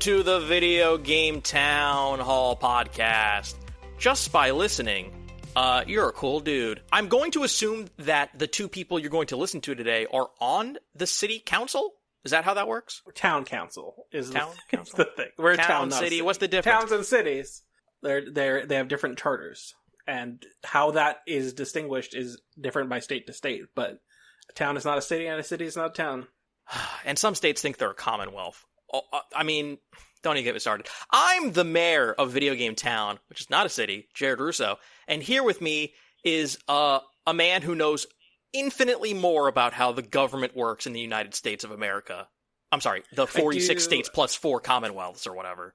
to the Video Game Town Hall podcast. Just by listening, you're a cool dude. I'm going to assume that the two people you're going to listen to today are on the city council? Is that how that works? Town council is town council? the thing. We're town, not city. city. What's the difference? Towns and cities, they have different charters, and how that is distinguished is different by state to state. But a town is not a city, and a city is not a town. And some states think they're a Commonwealth. I mean, don't even get me started. I'm the mayor of Video Game Town, which is not a city, Jared Russo. And here with me is a man who knows infinitely more about how the government works in the United States of America. I'm sorry, the 46 states plus 4 Commonwealths or whatever.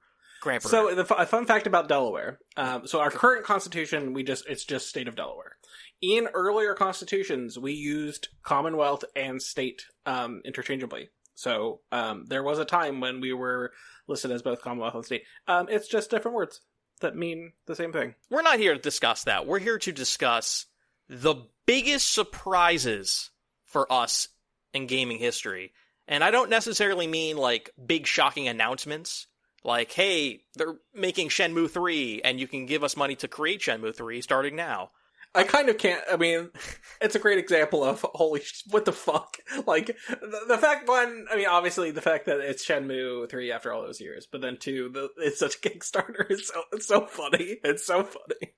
So a fun fact about Delaware. So our current constitution, it's just state of Delaware. In earlier constitutions, we used Commonwealth and state interchangeably. So there was a time when we were listed as both Commonwealth and state. It's just different words that mean the same thing. We're not here to discuss that. We're here to discuss the biggest surprises for us in gaming history. And I don't necessarily mean like big shocking announcements. Like, hey, they're making Shenmue 3 and you can give us money to create Shenmue 3 starting now. I kind of can't, I mean, it's a great example of, what the fuck? Like, the fact, one, I mean, obviously the fact that it's Shenmue 3 after all those years, but then two, it's such a Kickstarter, it's so funny. It's so funny.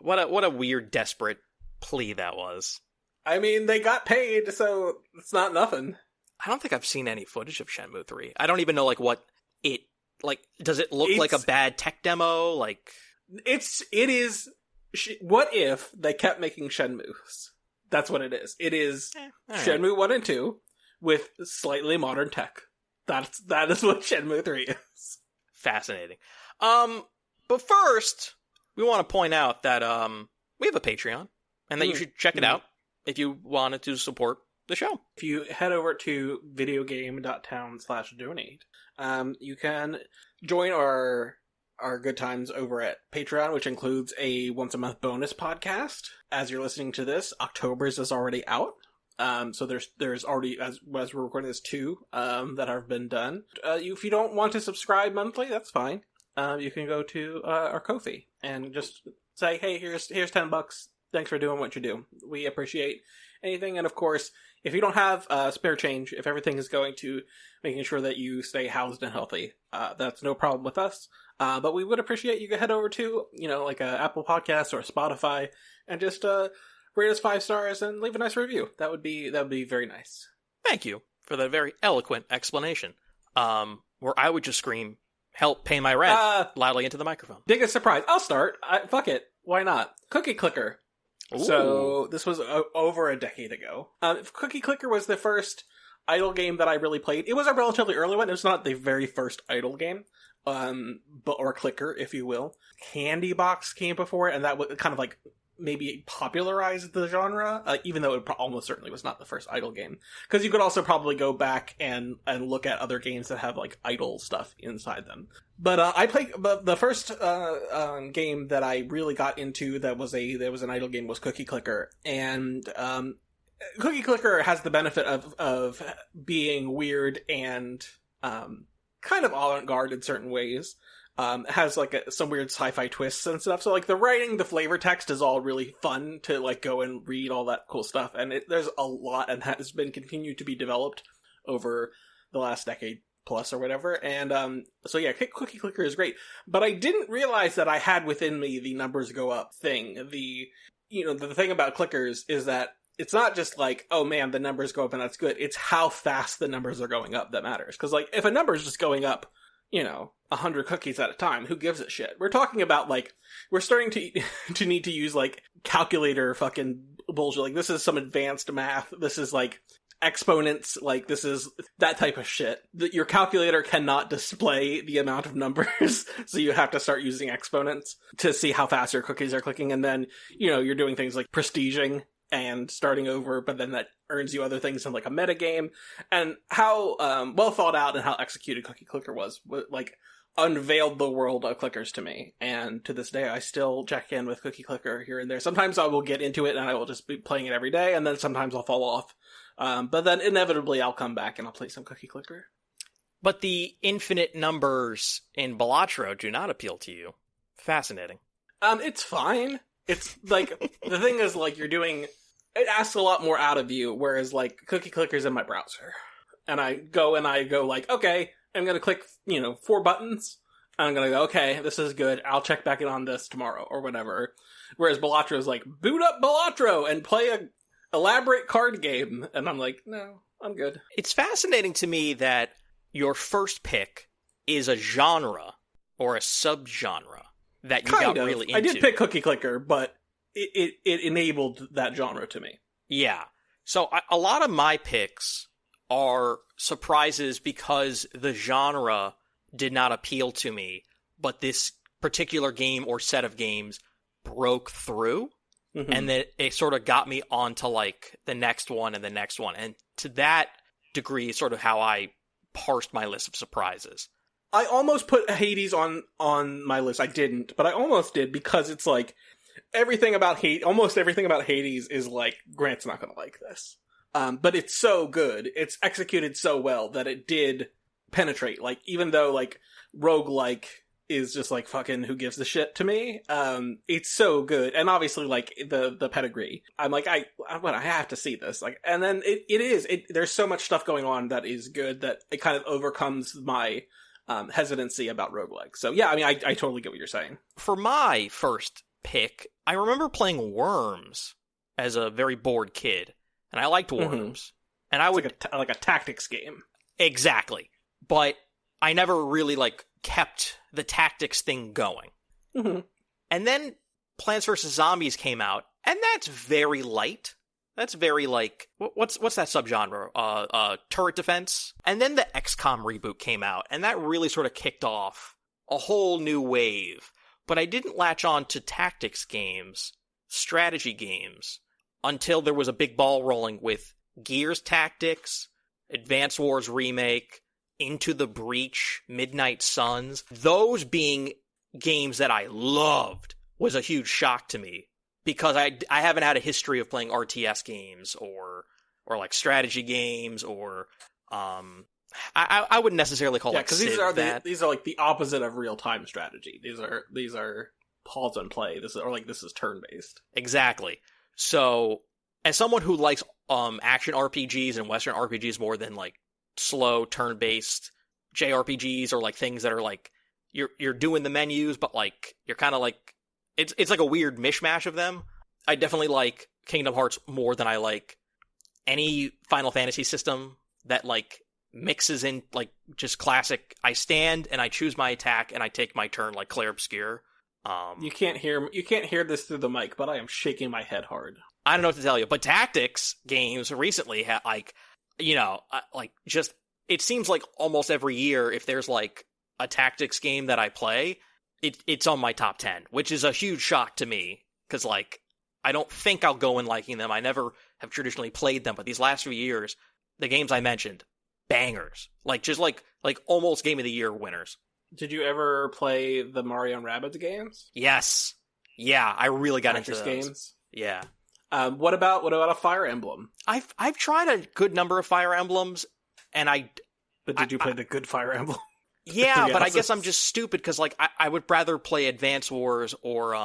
What a weird, desperate plea that was. I mean, they got paid, so it's not nothing. I don't think I've seen any footage of Shenmue 3. I don't even know, like, what it, like, does it look like a bad tech demo? Like, it is... What if they kept making Shenmues? That's what it is. It is Shenmue 1 and 2 with slightly modern tech. That is what Shenmue 3 is. Fascinating. But first, we want to point out that we have a Patreon, and that you should check it out if you wanted to support the show. If you head over to videogame.town/donate, you can join our good times over at Patreon, which includes a once-a-month bonus podcast. As you're listening to this, October's is already out. So there's already, as we're recording this, 2 that have been done. If you don't want to subscribe monthly, that's fine. You can go to our Ko-fi and just say, hey, here's $10. Thanks for doing what you do. We appreciate anything. And of course, if you don't have spare change, if everything is going to making sure that you stay housed and healthy, that's no problem with us. But we would appreciate you to head over to, like a Apple Podcast or Spotify and just rate us 5 stars and leave a nice review. That would be very nice. Thank you for that very eloquent explanation. Where I would just scream, help pay my rent, loudly into the microphone. Biggest surprise. I'll start. Fuck it. Why not? Cookie Clicker. Ooh. So this was over a decade ago. Cookie Clicker was the first idle game that I really played. It was a relatively early one. It was not the very first idle game. Or clicker, if you will. Candy Box came before it, and that would kind of like maybe popularized the genre, even though it almost certainly was not the first idle game. Because you could also probably go back and look at other games that have like idle stuff inside them. But I played the first game that I really got into that was an idle game was Cookie Clicker, and Cookie Clicker has the benefit of being weird and kind of avant-garde in certain ways. It has like some weird sci-fi twists and stuff. So like the writing, the flavor text is all really fun to like go and read all that cool stuff. And there's a lot, and has been continued to be developed over the last decade plus or whatever. And so yeah, Cookie Clicker is great. But I didn't realize that I had within me the numbers go up thing. The thing about clickers is that it's not just like, oh man, the numbers go up and that's good. It's how fast the numbers are going up that matters. Because like, if a number is just going up, 100 cookies at a time, who gives a shit? We're talking about like, we're starting to need to use like calculator fucking bullshit. Like this is some advanced math. This is like exponents. Like this is that type of shit. Your calculator cannot display the amount of numbers. So you have to start using exponents to see how fast your cookies are clicking. And then, you're doing things like prestiging and starting over, but then that earns you other things in like a metagame. And how well thought out and how executed Cookie Clicker was like unveiled the world of clickers to me. And to this day, I still check in with Cookie Clicker here and there. Sometimes I will get into it and I will just be playing it every day, and then sometimes I'll fall off. But then inevitably I'll come back and I'll play some Cookie Clicker. But the infinite numbers in Balatro do not appeal to you. Fascinating. It's fine. It's like, the thing is, like, it asks a lot more out of you, whereas, like, Cookie Clicker's in my browser. And I go like, okay, I'm gonna click, 4 buttons. And I'm gonna go, okay, this is good. I'll check back in on this tomorrow, or whatever. Whereas Balatro is like, boot up Balatro and play a elaborate card game. And I'm like, no, I'm good. It's fascinating to me that your first pick is a genre or a subgenre that you got really into. I did pick Cookie Clicker, but it enabled that genre to me. Yeah. So a lot of my picks are surprises because the genre did not appeal to me, but this particular game or set of games broke through, and then it sort of got me onto like the next one and the next one, and to that degree is sort of how I parsed my list of surprises. I almost put Hades on my list. I didn't, but I almost did, because it's like almost everything about Hades is like, Grant's not gonna like this. But it's so good. It's executed so well that it did penetrate. Like, even though like roguelike is just like, fucking who gives a shit to me, it's so good. And obviously, like, the pedigree, I'm like, I have to see this. Like, and then there's so much stuff going on that is good that it kind of overcomes my hesitancy about roguelike. So yeah, I mean, I totally get what you're saying. For my first pick, I remember playing Worms as a very bored kid, and I liked Worms. And I would like a tactics game. Exactly. But I never really like kept the tactics thing going. And then Plants vs. Zombies came out, and that's very light. That's very like, what's that subgenre? Turret defense. And then the XCOM reboot came out, and that really sort of kicked off a whole new wave. But I didn't latch on to tactics games, strategy games, until there was a big ball rolling with Gears Tactics, Advance Wars Remake, Into the Breach, Midnight Suns. Those being games that I loved was a huge shock to me, because I haven't had a history of playing RTS games or like strategy games or I wouldn't necessarily call it because these are like the opposite of real time strategy. These are pause and play. This is turn based. Exactly. So as someone who likes action RPGs and Western RPGs more than like slow turn based JRPGs, or like things that are like you're doing the menus, but like you're kind of like it's like a weird mishmash of them. I definitely like Kingdom Hearts more than I like any Final Fantasy system that like mixes in like just classic. I stand and I choose my attack and I take my turn, like Clair Obscur. You can't hear this through the mic, but I am shaking my head hard. I don't know what to tell you, but tactics games recently have like, just it seems like almost every year, if there's like a tactics game that I play, it's on my top 10, which is a huge shock to me, because like I don't think I'll go in liking them. I never have traditionally played them, but these last few years, the games I mentioned, bangers, like almost Game of the Year winners. Did you ever play the Mario and Rabbids games? Yes. Yeah, I really got Tactics into those games. Yeah. What about a Fire Emblem? I've tried a good number of Fire Emblems, and But did you play the good Fire Emblem? Yeah, but I guess I'm just stupid, because like I would rather play Advance Wars or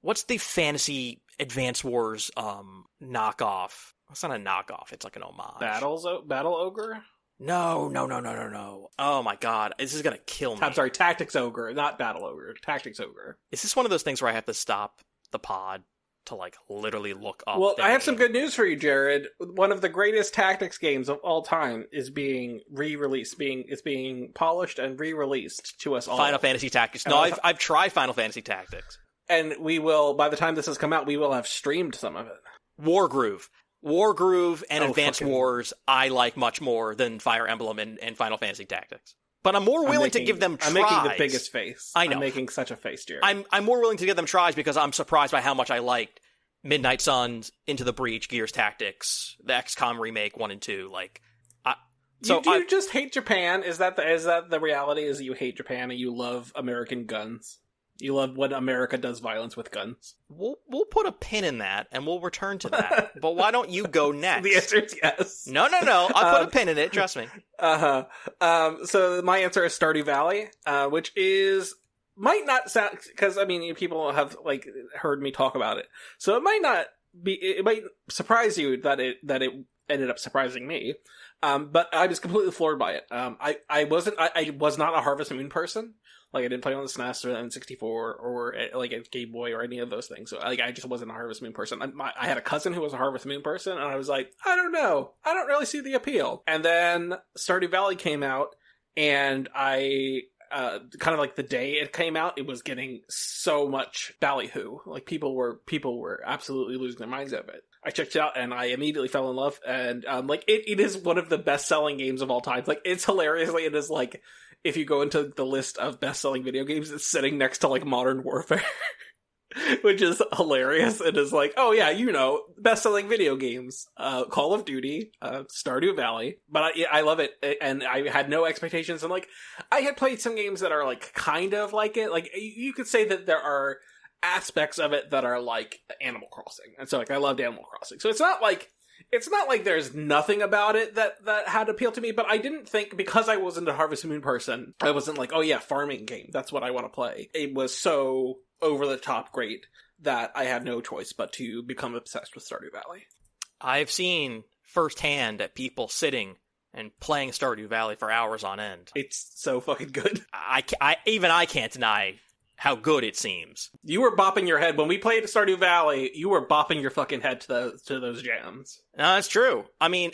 what's the fantasy Advance Wars knockoff? It's not a knockoff. It's like an homage. Battle Ogre? No. Oh my god, this is gonna kill me. I'm sorry, Tactics Ogre, not Battle Ogre. Tactics Ogre. Is this one of those things where I have to stop the pod to like literally look up? Well, I have some good news for you, Jared. One of the greatest tactics games of all time is being re-released. It's being polished and re-released to us all. Final Fantasy Tactics. No, I've tried Final Fantasy Tactics. And we will, by the time this has come out, we will have streamed some of it. Wargroove and Advance Wars I like much more than Fire Emblem and Final Fantasy Tactics. But I'm more willing to give them tries. I'm making the biggest face. I know. I'm making such a face, Jared. I'm more willing to give them tries because I'm surprised by how much I liked Midnight Suns, Into the Breach, Gears Tactics, the XCOM remake 1 and 2. Like, do you just hate Japan? Is that the reality? Is that you hate Japan and you love American guns? You love when America does violence with guns? We'll put a pin in that and we'll return to that. But why don't you go next? The answer is yes. No. I'll put a pin in it. Trust me. So my answer is Stardew Valley, which might not sound, because I mean people have like heard me talk about it, so it might not be. It might surprise you that it ended up surprising me. But I was completely floored by it. I was not a Harvest Moon person. Like, I didn't play on the SNES or the N64 or like a Game Boy or any of those things. So like, I just wasn't a Harvest Moon person. I had a cousin who was a Harvest Moon person, and I was like, I don't know. I don't really see the appeal. And then Stardew Valley came out, and I kind of like the day it came out, it was getting so much ballyhoo. Like, people were absolutely losing their minds over it. I checked it out and I immediately fell in love, and like it is one of the best selling games of all time. Like, it's hilariously, it is like, if you go into the list of best selling video games, it's sitting next to like Modern Warfare. Which is hilarious. It is like, oh yeah, you know, best selling video games, Call of Duty, Stardew Valley. But I love it, and I had no expectations. And like, I had played some games that are like kind of like it. Like, you could say that there are aspects of it that are like Animal Crossing, and so like I loved Animal Crossing. So it's not like there's nothing about it that had appeal to me. But I didn't think, because I wasn't a Harvest Moon person, I wasn't like, oh yeah, farming game, that's what I want to play. It was so over the top great that I had no choice but to become obsessed with Stardew Valley. I've seen firsthand at people sitting and playing Stardew Valley for hours on end. It's so fucking good. I can't deny how good it seems. You were bopping your head when we played Stardew Valley. You were bopping your fucking head to those jams. No, that's true. I mean,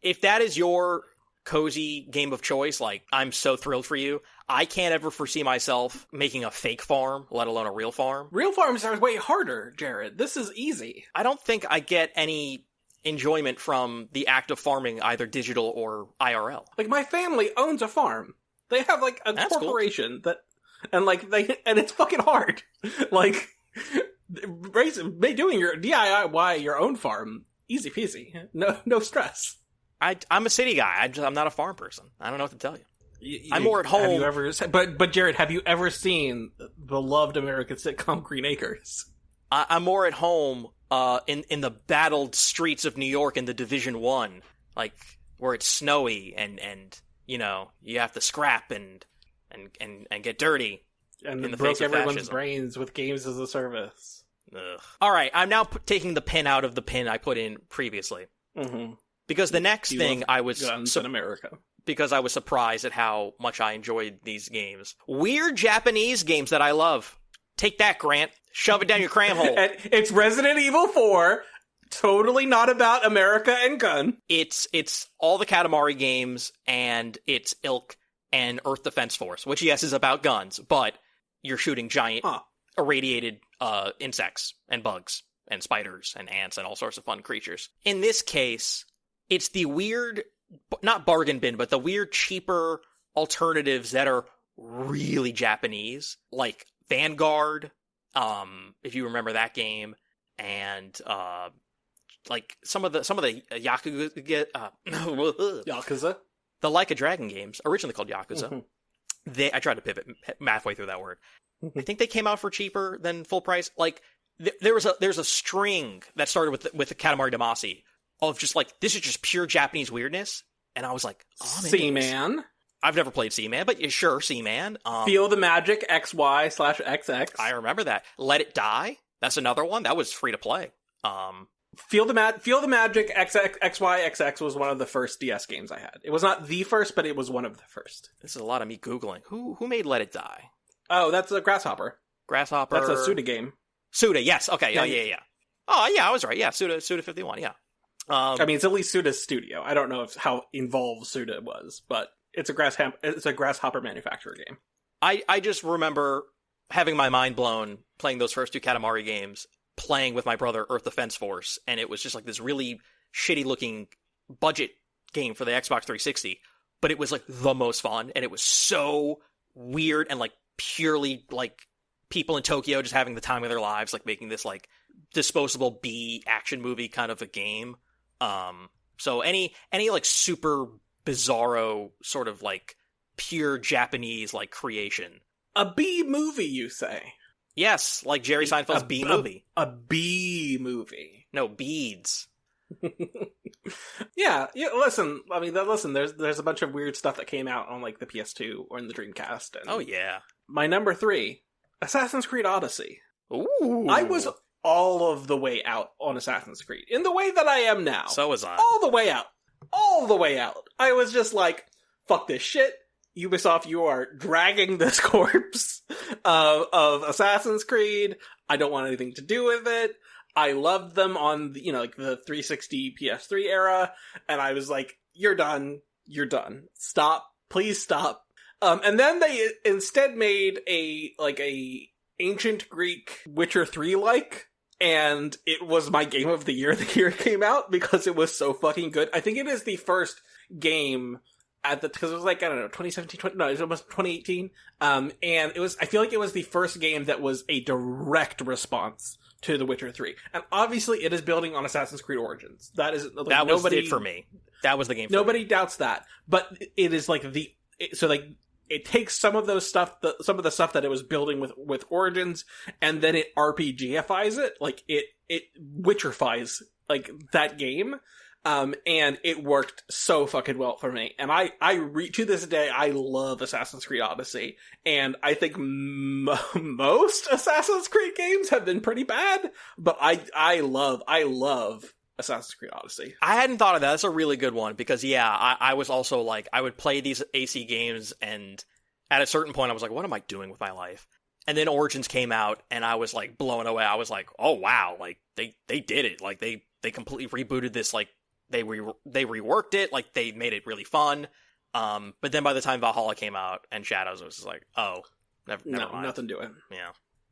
if that is your cozy game of choice, like, I'm so thrilled for you. I can't ever foresee myself making a fake farm, let alone a real farm. Real farms are way harder, Jared. This is easy. I don't think I get any enjoyment from the act of farming, either digital or IRL. Like, my family owns a farm. They have like a That's corporation cool. and it's fucking hard. Like, doing your DIY your own farm, easy peasy. No stress. I'm a city guy. I'm not a farm person. I don't know what to tell you. I'm more at home. Have you ever? But Jared, have you ever seen the beloved American sitcom Green Acres? I'm more at home in the battled streets of New York in the Division 1, like, where it's snowy and you know, you have to scrap and get dirty. And in the broke everyone's brains with games as a service. Ugh. All right, I'm now taking the pin out of the pin I put in previously. Mm-hmm. Because the next thing I was in America. Because I was surprised at how much I enjoyed these games. Weird Japanese games that I love. Take that, Grant. Shove it down your cram hole. And it's Resident Evil 4. Totally not about America and gun. It's all the Katamari games, and it's Ilk and Earth Defense Force, which, yes, is about guns, but you're shooting giant irradiated insects and bugs and spiders and ants and all sorts of fun creatures. In this case, it's the weird, not bargain bin, but the weird cheaper alternatives that are really Japanese, like Vanguard, if you remember that game, and like some of the Yakuza, Yakuza, the Like a Dragon games, originally called Yakuza. Mm-hmm. I tried to pivot halfway through that word. I think they came out for cheaper than full price. Like, there's a string that started with the Katamari Damacy of just like, this is just pure Japanese weirdness, and I was like, oh, Seaman. I've never played Seaman, but yeah, sure, Seaman. Feel the Magic XY/XX. I remember that. Let It Die. That's another one that was free to play. Feel the Magic XYXX was one of the first DS games I had. It was not the first, but it was one of the first. This is a lot of me googling. Who made Let It Die? Oh, that's a Grasshopper. Grasshopper. That's a Suda game. Suda, yes. Okay. Yeah. Oh, yeah, I was right. Yeah, Suda 51. Yeah. I mean, it's at least Suda's studio. I don't know how involved Suda was, but it's a Grasshopper manufacturer game. I just remember having my mind blown playing those first two Katamari games, playing with my brother Earth Defense Force, and it was just like this really shitty looking budget game for the Xbox 360, but it was like the most fun, and it was so weird and like purely like people in Tokyo just having the time of their lives, like making this like disposable B action movie kind of a game. So any like super bizarro sort of like pure Japanese like creation. A B movie, you say? Yes, like Jerry Seinfeld's B movie. A B movie. No, beads. Yeah, listen, I mean, there's a bunch of weird stuff that came out on, like, the PS2 or in the Dreamcast. And Oh, yeah. my number 3, Assassin's Creed Odyssey. Ooh. I was all of the way out on Assassin's Creed, in the way that I am now. So was I. All the way out. All the way out. I was just like, fuck this shit. Ubisoft, you are dragging this corpse of Assassin's Creed. I don't want anything to do with it. I loved them on, the 360 PS3 era, and I was like, you're done. You're done. Stop. Please stop. And then they instead made a ancient Greek Witcher 3-like, and it was my game of the year it came out, because it was so fucking good. I think it is the first game because it was like, I don't know, 2017, it was almost 2018. And I feel like it was the first game that was a direct response to The Witcher 3. And obviously it is building on Assassin's Creed Origins. That was it for me. That was the game for nobody me. Doubts that. But it is like it takes some of those stuff, some of the stuff that it was building with Origins, and then it RPGifies it. Like, it Witcherifies, like, that game. And it worked so fucking well for me. And to this day, I love Assassin's Creed Odyssey. And I think most Assassin's Creed games have been pretty bad, but I love Assassin's Creed Odyssey. I hadn't thought of that. That's a really good one, because I was also like, I would play these AC games, and at a certain point I was like, what am I doing with my life? And then Origins came out, and I was like blown away. I was like, oh wow, like they did it. Like they completely rebooted this, like they reworked it, like they made it really fun. But then by the time Valhalla came out and Shadows, it was just like, oh, never mind. Nothing doing. Yeah.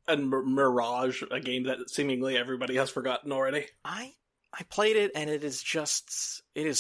And Mirage, a game that seemingly everybody has forgotten already. I played it, and it is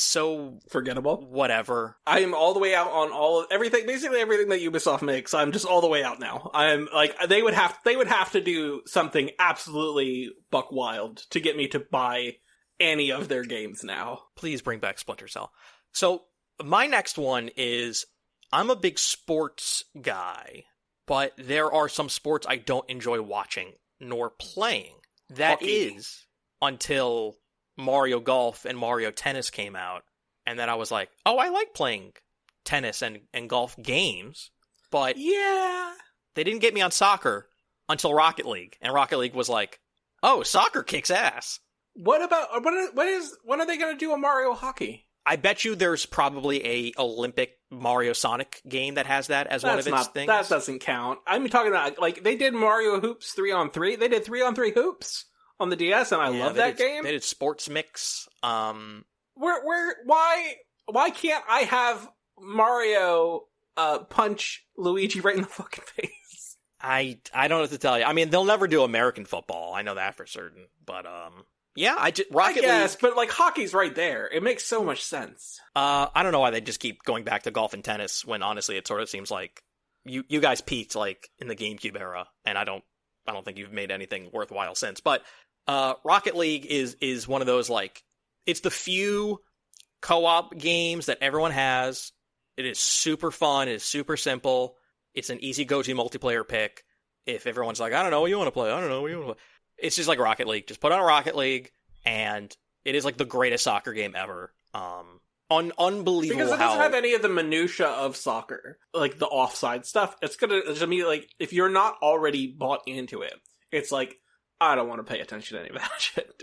so forgettable. Whatever. I am all the way out on basically everything that Ubisoft makes. I'm just all the way out now. I'm like, they would have to do something absolutely buck wild to get me to buy any of their games now. Please bring back Splinter Cell. So my next one is, I'm a big sports guy, but there are some sports I don't enjoy watching nor playing. That Hockey. is until Mario Golf and Mario Tennis came out, and then I was like, oh, I like playing tennis and golf games, but yeah, they didn't get me on soccer until Rocket League, and Rocket League was like, oh, soccer kicks ass. When are they going to do a Mario Hockey? I bet you there's probably a Olympic Mario Sonic game that has that as one of its things. That doesn't count. I'm talking about, like, they did Mario Hoops 3-on-3. They did 3-on-3 Hoops on the DS, and I love that game. They did Sports Mix. Why can't I have Mario punch Luigi right in the fucking face? I don't know what to tell you. I mean, they'll never do American football. I know that for certain. But yeah, Rocket League. But like, hockey's right there. It makes so much sense. I don't know why they just keep going back to golf and tennis when honestly it sort of seems like you guys peaked like in the GameCube era, and I don't think you've made anything worthwhile since. But Rocket League is one of those, like, it's the few co-op games that everyone has. It is super fun. It is super simple. It's an easy go-to multiplayer pick. If everyone's like, I don't know what you want to play. I don't know what you want to play. It's just like Rocket League. Just put on a Rocket League, and it is like the greatest soccer game ever. Unbelievable. Because it doesn't have any of the minutia of soccer, like the offside stuff. It's gonna just be like, if you're not already bought into it, it's like, I don't want to pay attention to any of that shit.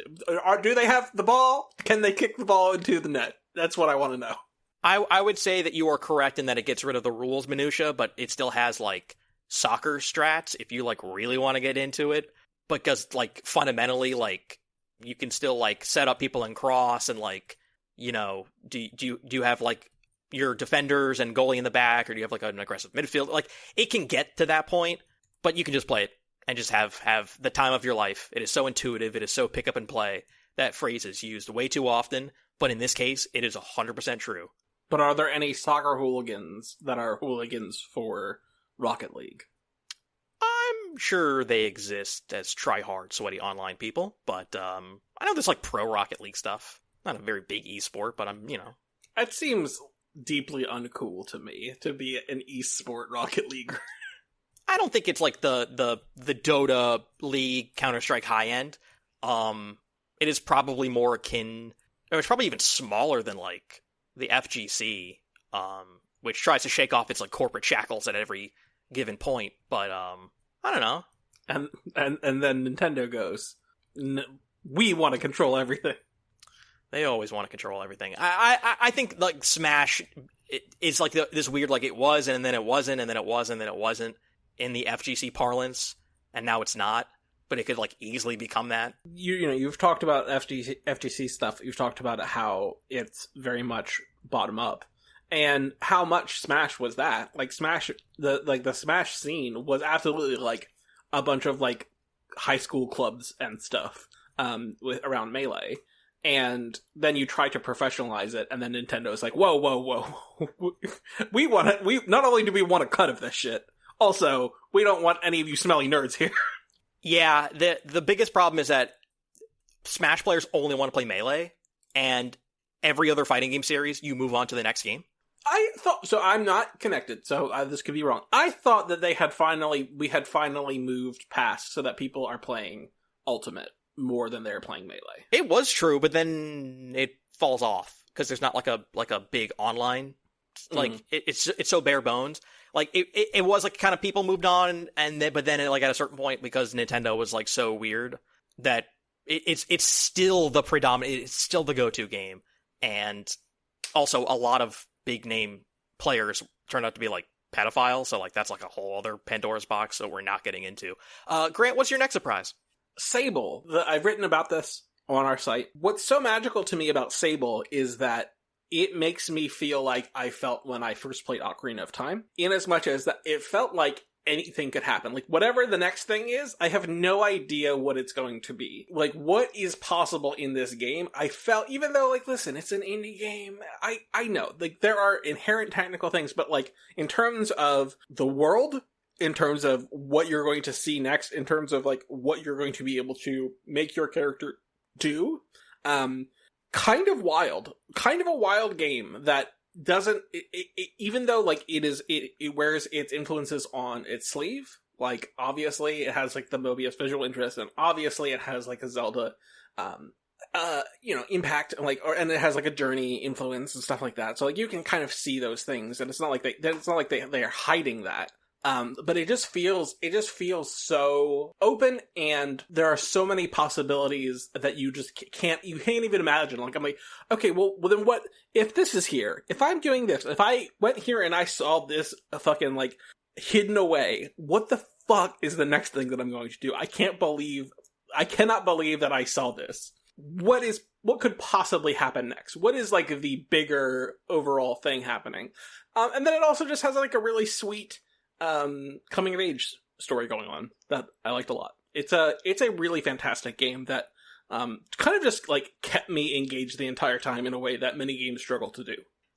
Do they have the ball? Can they kick the ball into the net? That's what I want to know. I would say that you are correct in that it gets rid of the rules minutia, but it still has like soccer strats if you like really want to get into it. Because like fundamentally, like you can still like set up people and cross, and like, you know, do you have like your defenders and goalie in the back, or do you have like an aggressive midfield? Like, it can get to that point, but you can just play it and just have the time of your life. It is so intuitive. It is so pick up and play. That phrase is used way too often, but in this case, it is 100% true. But are there any soccer hooligans that are hooligans for Rocket League? I'm sure they exist as try-hard, sweaty online people, but I know there's like pro Rocket League stuff. Not a very big esport, but It seems deeply uncool to me to be an esport Rocket League. I don't think it's like the Dota League, Counter-Strike high end. It is probably more akin It's probably even smaller than like the FGC, which tries to shake off its like corporate shackles at every given point. But I don't know. And then Nintendo goes, we want to control everything. They always want to control everything. I think like Smash is like this weird like it was and then it wasn't and then it was and then it wasn't in the FGC parlance, and now it's not. But it could like easily become that. You've talked about FGC stuff. You've talked about how it's very much bottom up, and how much Smash was that. Like Smash, the Smash scene was absolutely like a bunch of like high school clubs and stuff with around Melee. And then you try to professionalize it, and then Nintendo's like, whoa. we not only do we want a cut of this shit, also, we don't want any of you smelly nerds here. Yeah, the biggest problem is that Smash players only want to play Melee, and every other fighting game series, you move on to the next game. I thought, so I'm not connected, so this could be wrong. I thought that we had finally moved past so that people are playing Ultimate more than they're playing Melee. It was true, but then it falls off because there's not like a big online, like it's so bare bones. Like it was like kind of people moved on, but then like at a certain point, because Nintendo was like so weird that it's still the predominant, it's still the go-to game, and also a lot of big name players turned out to be like pedophiles, so like that's like a whole other Pandora's box that we're not getting into. Grant, what's your next surprise? Sable. I've written about this on our site. What's so magical to me about Sable is that it makes me feel like I felt when I first played Ocarina of Time, in as much as that it felt like anything could happen. Like, whatever the next thing is, I have no idea what it's going to be. Like, what is possible in this game? I felt, even though, like, listen, it's an indie game, I know, like, there are inherent technical things, but, like, in terms of the world, in terms of what you're going to see next, in terms of, like, what you're going to be able to make your character do, kind of a wild game that doesn't, even though, like, it wears its influences on its sleeve. Like, obviously it has, like, the Mobius visual interest, and obviously it has, like, a Zelda impact, and like, and it has like a Journey influence and stuff like that. So like you can kind of see those things, and it's not like they are hiding that. But it just feels so open, and there are so many possibilities that you just can't even imagine. Like, I'm like, okay, well then what, if this is here, if I'm doing this, if I went here and I saw this fucking like hidden away, what the fuck is the next thing that I'm going to do? I cannot believe that I saw this. What could possibly happen next? What is like the bigger overall thing happening? And then it also just has like a really sweet coming of age story going on that I liked a lot. It's a really fantastic game that kind of just like kept me engaged the entire time in a way that many games struggle to do.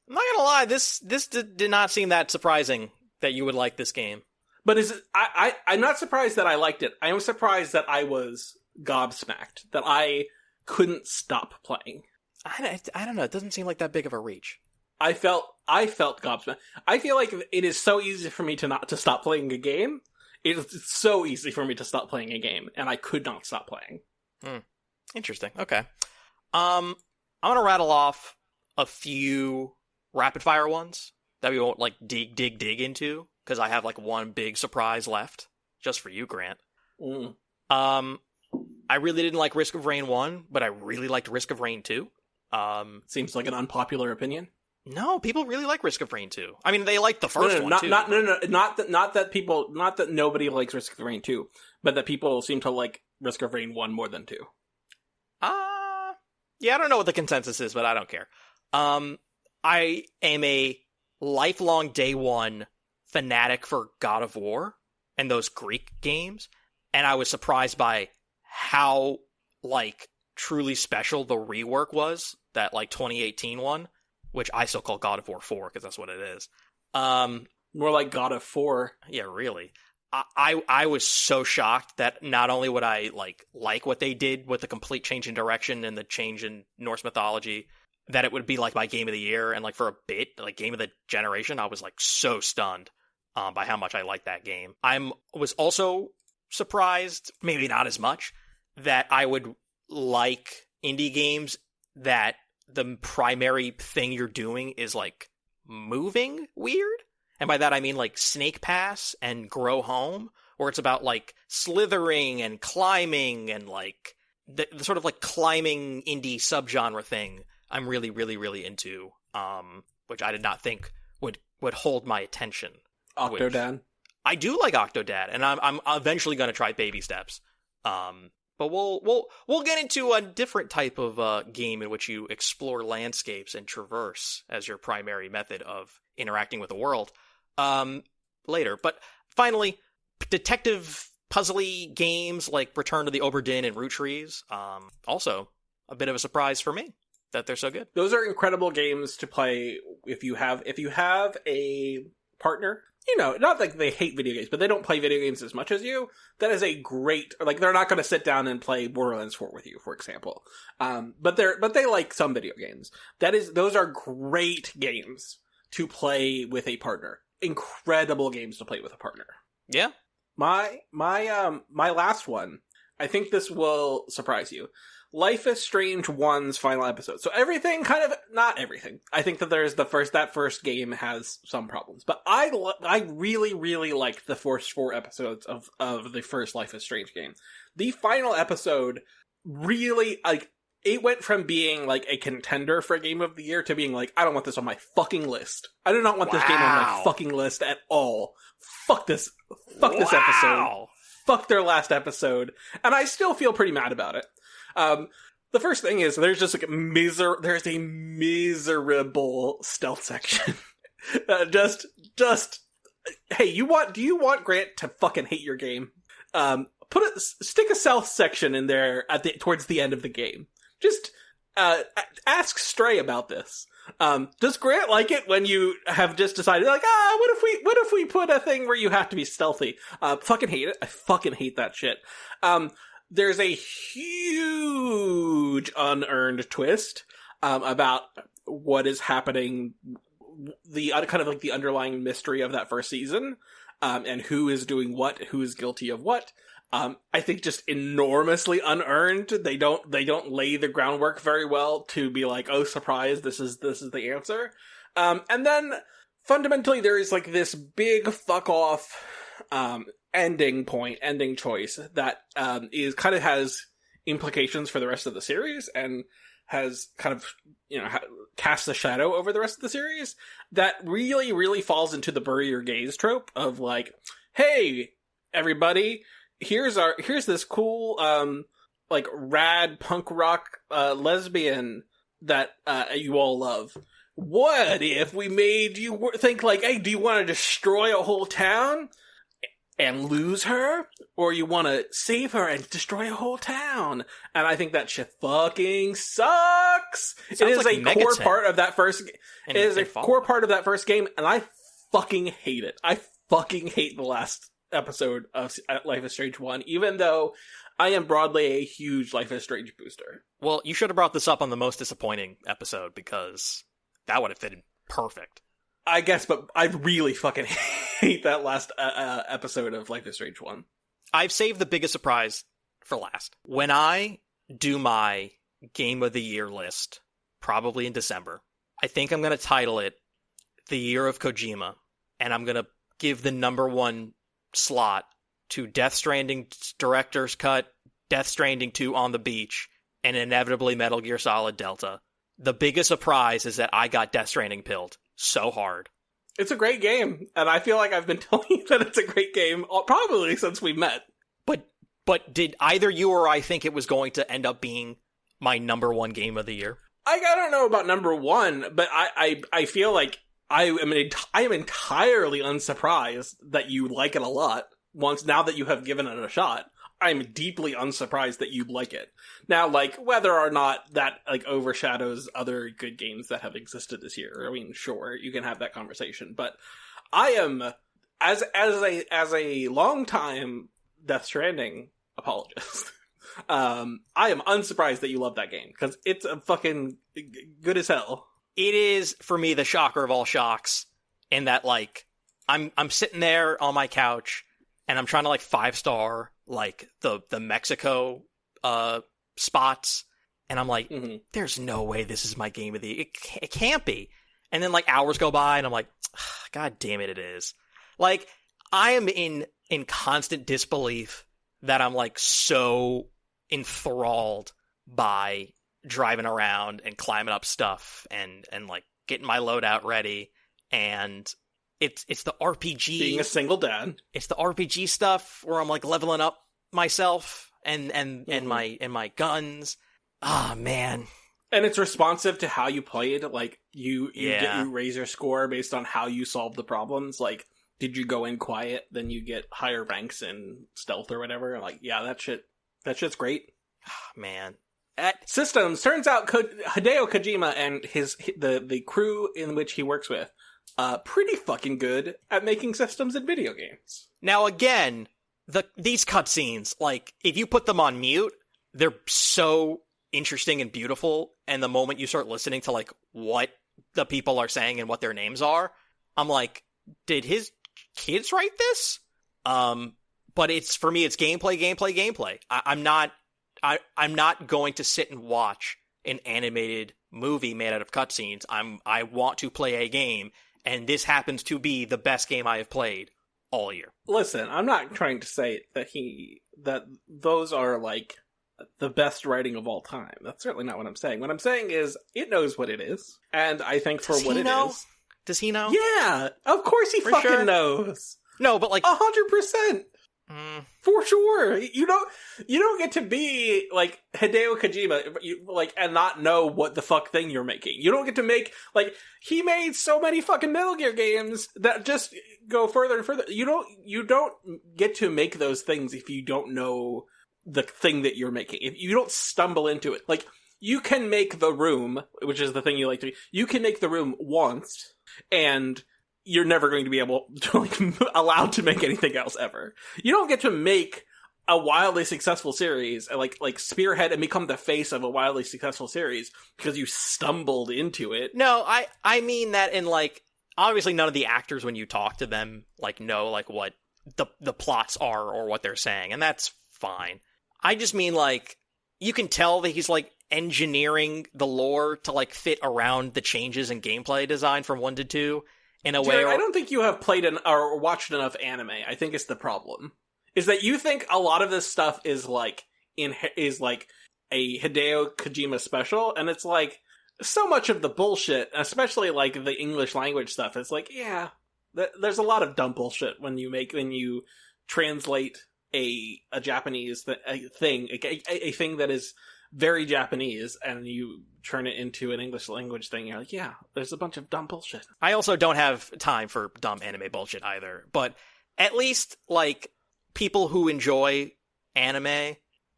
I'm not gonna lie, this did not seem that surprising that you would like this game. But I'm not surprised that I liked it. I am surprised that I was gobsmacked, that I couldn't stop playing. I don't know, it doesn't seem like that big of a reach. I felt gobsmacked. I feel like it is so easy for me to stop playing a game. It's so easy for me to stop playing a game, and I could not stop playing. Interesting. Okay. I'm gonna rattle off a few rapid fire ones that we won't like dig into, because I have like one big surprise left just for you, Grant. I really didn't like Risk of Rain 1, but I really liked Risk of Rain 2. Seems like an unpopular opinion. No, people really like Risk of Rain 2. I mean, they like the first one too. Not that nobody likes Risk of Rain 2, but that people seem to like Risk of Rain 1 more than 2. Yeah, I don't know what the consensus is, but I don't care. I am a lifelong day one fanatic for God of War and those Greek games, and I was surprised by how like truly special the rework was, that like 2018 one, which I still call God of War 4 because that's what it is. More like God of 4. Yeah, really. I was so shocked that not only would I like what they did with the complete change in direction and the change in Norse mythology, that it would be like my game of the year, and like for a bit, like game of the generation. I was like so stunned by how much I liked that game. Was also surprised, maybe not as much, that I would like indie games that the primary thing you're doing is like moving weird. And by that I mean like Snake Pass and Grow Home, or it's about like slithering and climbing and like the sort of like climbing indie subgenre thing I'm really, really, really into, which I did not think would hold my attention. Octodad. I do like Octodad, and I'm eventually going to try Baby Steps. But we'll get into a different type of game in which you explore landscapes and traverse as your primary method of interacting with the world later. But finally, detective puzzly games like Return to the Oberdin and Root Trees. Also, a bit of a surprise for me that they're so good. Those are incredible games to play if you have a partner. You know, not like they hate video games, but they don't play video games as much as you. That is a great, like, they're not going to sit down and play Borderlands 4 with you, for example. But they like some video games. Those are great games to play with a partner. Incredible games to play with a partner. Yeah. My last one, I think this will surprise you. Life is Strange 1's final episode. So everything not everything. I think that that first game has some problems. But I really, really liked the first 4 episodes of the first Life is Strange game. The final episode really, like, it went from being like a contender for Game of the Year to being like, I don't want this on my fucking list. I do not want this game on my fucking list at all. Fuck this episode. Fuck their last episode. And I still feel pretty mad about it. The first thing is there's just like there's a miserable stealth section. Hey, do you want Grant to fucking hate your game? Stick a stealth section in there towards the end of the game. Just, ask Stray about this. Does Grant like it when you have just decided, like, what if we put a thing where you have to be stealthy? Fucking hate it. I fucking hate that shit. There's a huge unearned twist, about what is happening, the kind of like the underlying mystery of that first season, and who is doing what, who is guilty of what. I think just enormously unearned. They don't lay the groundwork very well to be like, oh, surprise, this is the answer. And then fundamentally there is like this big fuck off, ending choice that, is kind of has implications for the rest of the series and has kind of, cast a shadow over the rest of the series that really, really falls into the bury your gaze trope of like, hey, everybody, here's this cool, like rad punk rock, lesbian that, you all love. What if we made you think like, hey, do you want to destroy a whole town and lose her? Or you want to save her and destroy a whole town? And I think that shit fucking sucks. It is like a core part of that first core part of that first game, and I fucking hate it. I fucking hate the last episode of Life is Strange 1, even though I am broadly a huge Life is Strange booster. Well, you should have brought this up on the most disappointing episode, because that would have fitted perfect. I guess, but I really fucking hate that last episode of Life is Strange 1. I've saved the biggest surprise for last. When I do my Game of the Year list, probably in December, I think I'm going to title it The Year of Kojima, and I'm going to give the number 1 slot to Death Stranding Director's Cut, Death Stranding 2 on the Beach, and inevitably Metal Gear Solid Delta. The biggest surprise is that I got Death Stranding pilled so hard. It's a great game, and I feel like I've been telling you that it's a great game probably since we met. But did either you or I think it was going to end up being my number 1 game of the year? I don't know about number 1, but I feel like I am entirely unsurprised that you like it a lot. Now that you have given it a shot, I'm deeply unsurprised that you like it. Now, like, whether or not that, like, overshadows other good games that have existed this year, I mean, sure, you can have that conversation, but I am, as a longtime Death Stranding apologist, I am unsurprised that you love that game, because it's a fucking good as hell. It is, for me, the shocker of all shocks, in that, like, I'm sitting there on my couch, and I'm trying to, like, 5-star, like, the Mexico, spots, And I'm like, there's no way this is my game of the year. It can't be. And then like hours go by and I'm like, God damn it, it is. Like, I am in constant disbelief that I'm like so enthralled by driving around and climbing up stuff and like getting my loadout ready. And it's the RPG. Being a single dad. It's the RPG stuff where I'm like leveling up myself and my guns. Ah, man. And it's responsive to how you played. Like, you raise your score based on how you solve the problems. Like, did you go in quiet, then you get higher ranks in stealth or whatever? Like, yeah, that shit's great. Man. Systems. Turns out Hideo Kojima and the crew in which he works with, pretty fucking good at making systems in video games. Now, again, these cutscenes, like, if you put them on mute, they're so interesting and beautiful, and the moment you start listening to like what the people are saying and what their names are, I'm like, did his kids write this? But it's, for me, it's gameplay. I'm not going to sit and watch an animated movie made out of cutscenes. I want to play a game, and this happens to be the best game I have played all year. Listen, I'm not trying to say that those are like the best writing of all time. That's certainly not what I'm saying. What I'm saying is, it knows what it is, and I think for what it is... Does he know? Yeah, of course he fucking knows. No, but like 100%. For sure. You don't get to be like Hideo Kojima, and not know what the fuck thing you're making. You don't get to make, like, he made so many fucking Metal Gear games that just go further and further. You don't get to make those things if you don't know the thing that you're making. If you don't stumble into it. Like, you can make The Room, which is the thing you like to do. You can make The Room once, and you're never going to be able to, like, allowed to make anything else ever. You don't get to make a wildly successful series, like spearhead and become the face of a wildly successful series because you stumbled into it. No, I mean that in, like, obviously none of the actors, when you talk to them, like, know, like, what the plots are or what they're saying, and that's fine. I just mean, like, you can tell that he's, like, engineering the lore to, like, fit around the changes in gameplay design from 1 to 2 in a way. I don't think you have played or watched enough anime. I think it's the problem. Is that you think a lot of this stuff is like a Hideo Kojima special, and it's like, so much of the bullshit, especially like the English language stuff, it's like, yeah, there's a lot of dumb bullshit when you translate a Japanese thing, a thing that is very Japanese, and you turn it into an English language thing. You're like, yeah, there's a bunch of dumb bullshit. I also don't have time for dumb anime bullshit either, but at least, like, people who enjoy anime,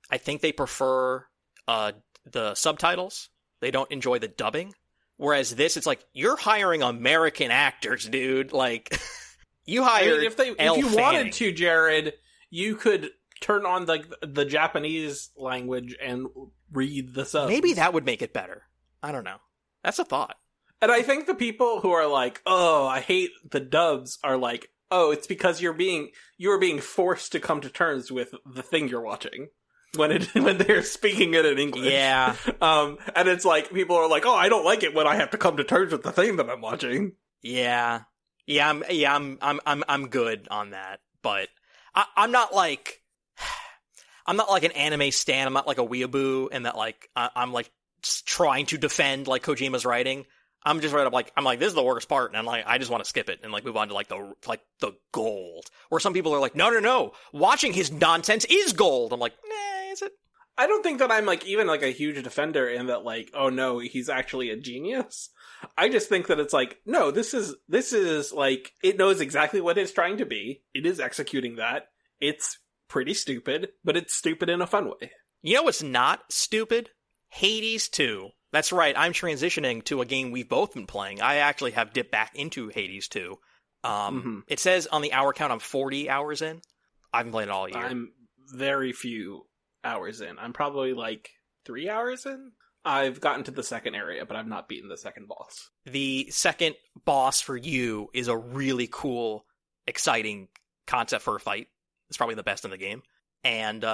I think they prefer the subtitles. They don't enjoy the dubbing. Whereas this, it's like, you're hiring American actors, dude. Like, you hired if you wanted to, Jared, you could turn on the Japanese language and read the subs. Maybe that would make it better. I don't know. That's a thought. And I think the people who are like, oh, I hate the dubs, are like, oh, it's because you are being forced to come to terms with the thing you're watching when they're speaking it in English. Yeah. And it's like, people are like, oh, I don't like it when I have to come to terms with the thing that I'm watching. Yeah. I'm good on that, but I'm not like an anime stan. I'm not like a weeaboo, and that, like, I'm like trying to defend, like, Kojima's writing. I'm just right up, like, I'm like, this is the worst part, and I'm like, I just want to skip it and, like, move on to, like, the gold. Or some people are like, no, watching his nonsense is gold. I'm like, nah, is it? I don't think that I'm, like, even, like, a huge defender in that, like, oh no, he's actually a genius. I just think that it's like, no, this is, like, it knows exactly what it's trying to be. It is executing that. It's pretty stupid, but it's stupid in a fun way. You know what's not stupid? Hades 2. That's right, I'm transitioning to a game we've both been playing. I actually have dipped back into Hades 2. It says on the hour count I'm 40 hours in. I've been playing it all year. I'm very few hours in. I'm probably like 3 hours in. I've gotten to the second area, but I've not beaten the second boss. The second boss for you is a really cool, exciting concept for a fight. It's probably the best in the game. And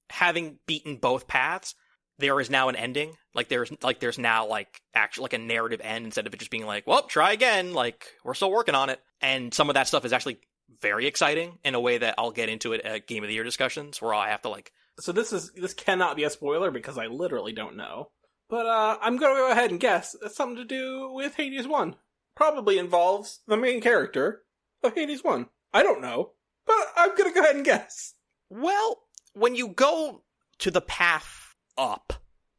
having beaten both paths, there is now an ending. Like there's now like actually like a narrative end instead of it just being like, well, try again. Like we're still working on it. And some of that stuff is actually very exciting in a way that I'll get into it at Game of the Year discussions where I have to like. So this cannot be a spoiler because I literally don't know. But I'm gonna go ahead and guess it's something to do with Hades 1. Probably involves the main character of Hades 1. I don't know, but I'm gonna go ahead and guess. Well, when you go to the path up,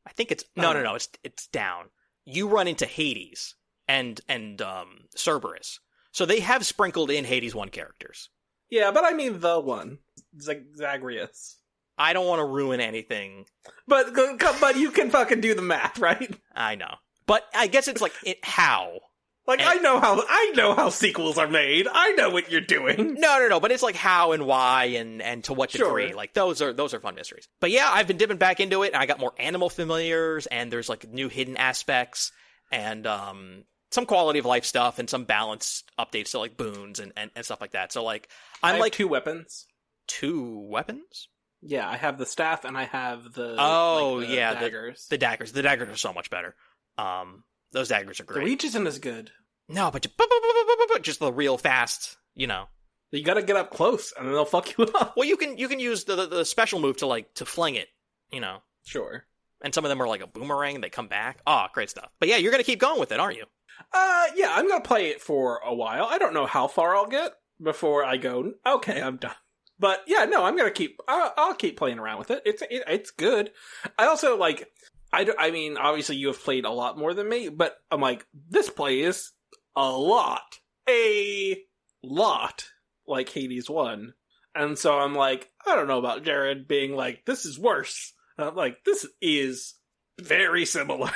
I think it's no, it's down. You run into Hades and Cerberus. So they have sprinkled in Hades 1 characters. Yeah, but I mean the one, Zagreus. I don't want to ruin anything. But you can fucking do the math, right? I know. But I guess it's like how. Like, and I know how sequels are made. I know what you're doing. No. But it's like how and why and to what degree. Sure. Like those are fun mysteries. But yeah, I've been dipping back into it. And I got more animal familiars, and there's like new hidden aspects, and some quality of life stuff, and some balance updates to like boons and stuff like that. So like I have 2 weapons. 2 weapons? Yeah, I have the staff and I have the daggers. The daggers. The daggers are so much better. Those daggers are great. The reach isn't as good. No, but just the real fast, you know. You gotta get up close, and then they'll fuck you up. Well, you can use the special move to fling it, you know. Sure. And some of them are like a boomerang, they come back. Oh, great stuff. But yeah, you're gonna keep going with it, aren't you? Yeah, I'm gonna play it for a while. I don't know how far I'll get before I go, okay, I'm done. But yeah, no, I'm gonna I'll keep playing around with it. It's good. I also like, I mean, obviously you have played a lot more than me, but I'm like, this plays a lot like Hades 1. And so I'm like, I don't know about Jared being like, this is worse. And I'm like, this is very similar.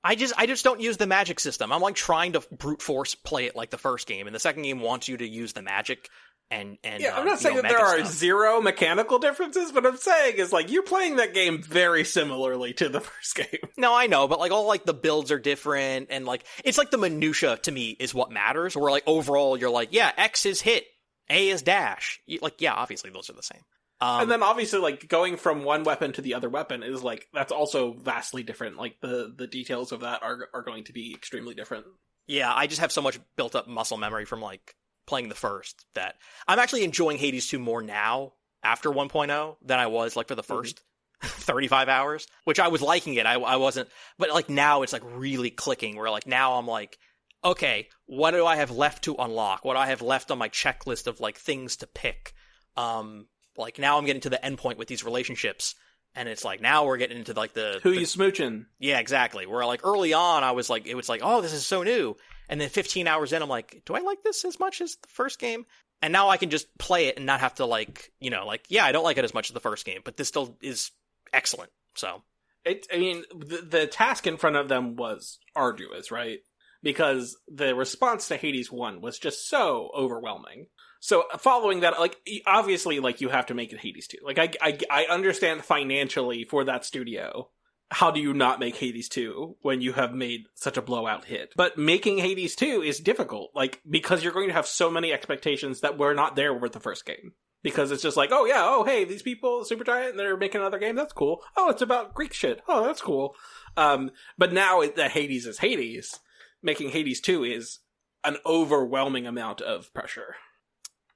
I just don't use the magic system. I'm like trying to brute force play it like the first game, and the second game wants you to use the magic. And yeah, I'm not saying that there are zero mechanical differences, but I'm saying is like you're playing that game very similarly to the first game. No, I know, but like all like the builds are different, and like it's like the minutia to me is what matters. Where like overall you're like, yeah, X is hit, A is dash. Like yeah, obviously those are the same. And then obviously like going from one weapon to the other weapon is like that's also vastly different. Like the details of that are going to be extremely different. Yeah, I just have so much built up muscle memory from like playing the first that I'm actually enjoying Hades 2 more now after 1.0 than I was like for the first 35 hours, which I was liking it. I wasn't, but like now it's like really clicking where like now I'm like, okay, what do I have left to unlock? What do I have left on my checklist of like things to pick? Like now I'm getting to the end point with these relationships, and it's like now we're getting into like who you smooching. Yeah, exactly. Where like early on I was like, it was like, oh, this is so new. And then 15 hours in, I'm like, do I like this as much as the first game? And now I can just play it and not have to like, you know, like, yeah, I don't like it as much as the first game, but this still is excellent. So I mean, the task in front of them was arduous, right? Because the response to Hades 1 was just so overwhelming. So following that, like, obviously, like, you have to make it Hades 2. Like, I understand financially for that studio. How do you not make Hades 2 when you have made such a blowout hit? But making Hades 2 is difficult, like, because you're going to have so many expectations that were not there with the first game. Because it's just like, oh yeah, oh hey, these people, Supergiant, and they're making another game, that's cool. Oh, it's about Greek shit. Oh, that's cool. But now that Hades is Hades, making Hades 2 is an overwhelming amount of pressure.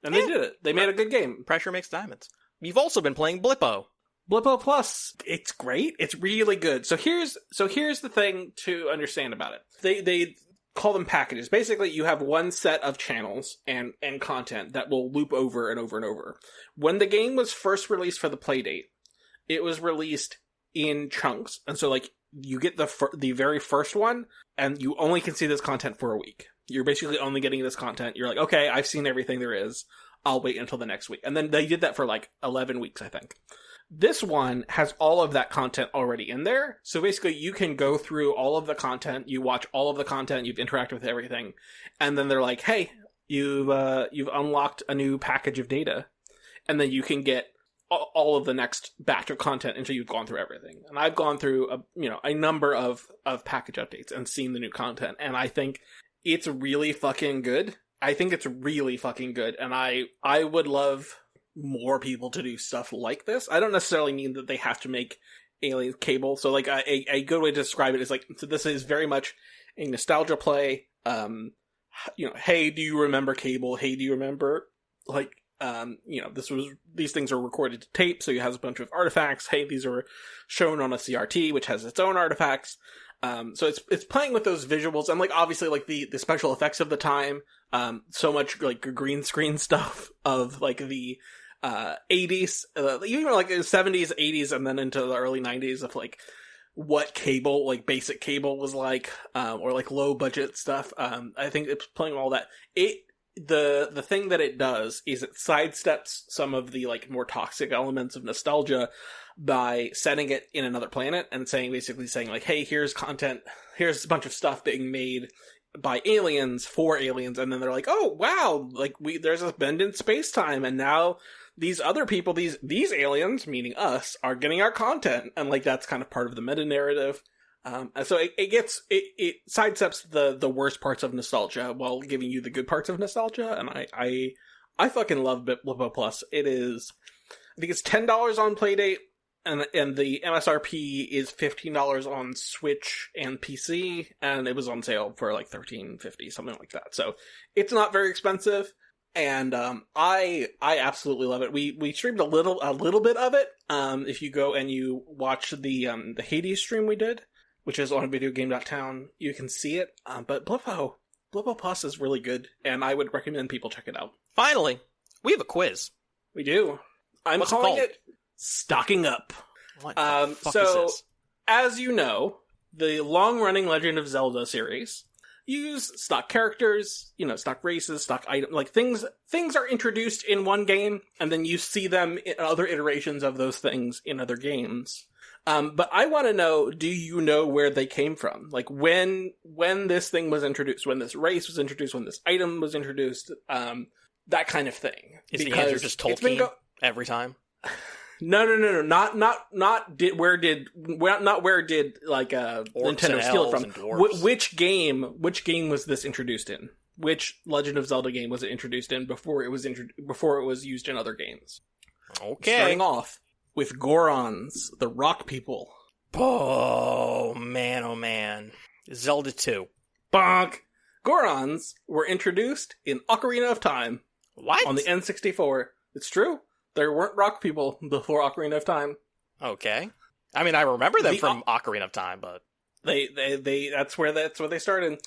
And they did it. They made a good game. Pressure makes diamonds. You've also been playing Blippo. Blippo Plus, it's great. It's really good. So here's the thing to understand about it. They call them packages. Basically, you have one set of channels and content that will loop over and over and over. When the game was first released for the Playdate, it was released in chunks. And so, like, you get the very first one, and you only can see this content for a week. You're basically only getting this content. You're like, okay, I've seen everything there is. I'll wait until the next week. And then they did that for, like, 11 weeks, I think. This one has all of that content already in there. So basically you can go through all of the content, you watch all of the content, you've interacted with everything, and then they're like, hey, you've unlocked a new package of data, and then you can get all of the next batch of content until you've gone through everything. And I've gone through a number of package updates and seen the new content, and I think it's really fucking good. And I would love more people to do stuff like this. I don't necessarily mean that they have to make Alien Cable. So like a good way to describe it is like, so this is very much a nostalgia play. Hey, do you remember Cable? Hey, do you remember like, these things are recorded to tape, so it has a bunch of artifacts. Hey, these are shown on a CRT, which has its own artifacts. So it's playing with those visuals and like obviously like the special effects of the time. So much like green screen stuff of like the 80s, even like the 70s, 80s, and then into the early 90s of like what cable, like basic cable was like, or like low budget stuff. I think it's playing all that. The thing that it does is it sidesteps some of the like more toxic elements of nostalgia by setting it in another planet and basically saying like, hey, here's content, here's a bunch of stuff being made by aliens for aliens, and then they're like, oh wow, like there's a bend in space-time, and now these other people, these aliens, meaning us, are getting our content, and like that's kind of part of the meta narrative. And so it sidesteps the worst parts of nostalgia while giving you the good parts of nostalgia, and I fucking love Blippo Plus. It is, I think it's $10 on Playdate, and the MSRP is $15 on Switch and PC, and it was on sale for like $13.50, something like that. So it's not very expensive, and I absolutely love it. We streamed a little bit of it. If you go and you watch the Hades stream we did, which is on videogame.town, you can see it. But Blippo Plus is really good, and I would recommend people check it out. Finally, we have a quiz. We do. What's it called? Stocking Up. What the fuck is this? As you know, the long-running Legend of Zelda series use stock characters, stock races, stock items, like things are introduced in one game, and then you see them in other iterations of those things in other games. But I want to know, do you know where they came from? Like when this thing was introduced, when this race was introduced, when this item was introduced, that kind of thing. Is the answer just Tolkien every time? No. Not where did like Nintendo steal it from? Which game was this introduced in? Which Legend of Zelda game was it introduced in before it was used in other games? Okay. Starting off with Gorons, the rock people. Oh man. Zelda 2. Bonk! Gorons were introduced in Ocarina of Time. What? On the N64. It's true. There weren't rock people before Ocarina of Time. Okay. I mean, I remember them from Ocarina of Time, but that's where they started.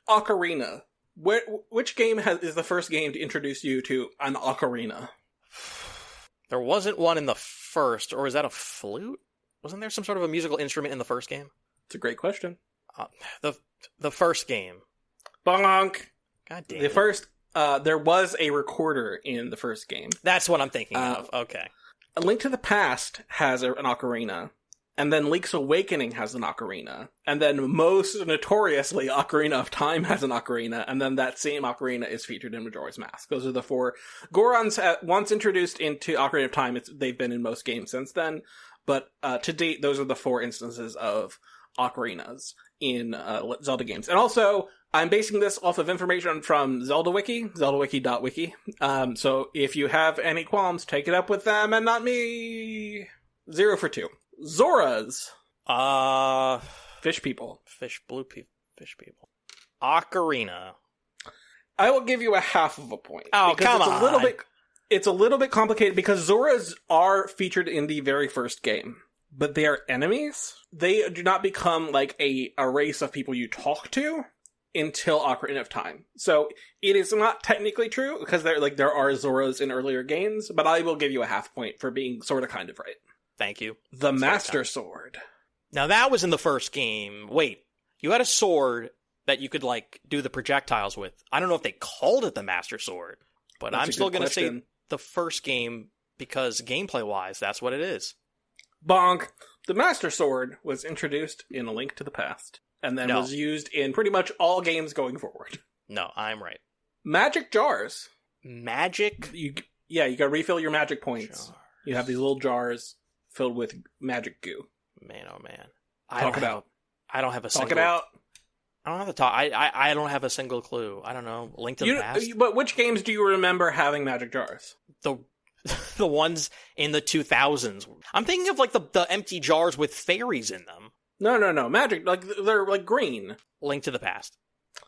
Ocarina. Which game is the first game to introduce you to an ocarina? There wasn't one in the first, or is that a flute? Wasn't there some sort of a musical instrument in the first game? It's a great question. The first game. Bonk! God damn. The first, there was a recorder in the first game. That's what I'm thinking of. Okay. A Link to the Past has an ocarina, and then Link's Awakening has an ocarina, and then most notoriously, Ocarina of Time has an ocarina, and then that same ocarina is featured in Majora's Mask. Those are the four. Gorons, once introduced into Ocarina of Time, they've been in most games since then, but to date, those are the four instances of ocarinas in Zelda games. And also, I'm basing this off of information from Zelda Wiki, zeldawiki.wiki. So if you have any qualms, take it up with them and not me. 0 for 2. Zoras. Fish people. Fish people. Ocarina. I will give you a half of a point. Oh, come on. It's a little bit complicated because Zoras are featured in the very first game, but they are enemies. They do not become like a race of people you talk to until Ocarina of Time. So it is not technically true because there are Zoras in earlier games, but I will give you a half point for being sort of kind of right. Thank you. The Master Sword. Now that was in the first game. Wait, you had a sword that you could like do the projectiles with. I don't know if they called it the Master Sword, but I'm still going to say the first game because gameplay-wise, that's what it is. Bonk. The Master Sword was introduced in A Link to the Past, and then was used in pretty much all games going forward. No, I'm right. Magic jars. Magic? You gotta refill your magic points. Jars. You have these little jars filled with magic goo. Man, oh man. I don't have a single clue. I don't know. Link to the Past? But which games do you remember having magic jars? The ones in the 2000s. I'm thinking of like the empty jars with fairies in them. No. Magic, like, they're like green. Link to the Past.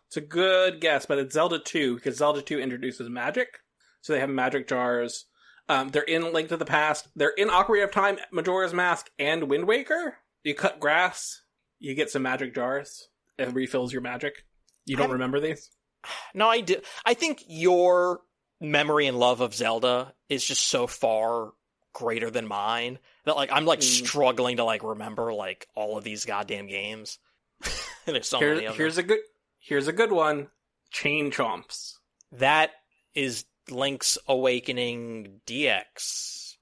It's a good guess, but it's Zelda 2, because Zelda 2 introduces magic. So they have magic jars. They're in Link to the Past. They're in Ocarina of Time, Majora's Mask, and Wind Waker. You cut grass, you get some magic jars. It refills your magic. You don't remember these? No, I do. I think your memory and love of Zelda is just so far greater than mine that like I'm like struggling to like remember like all of these goddamn games. There's so many of them. Here's a good one. Chain Chomps. That is Link's Awakening DX.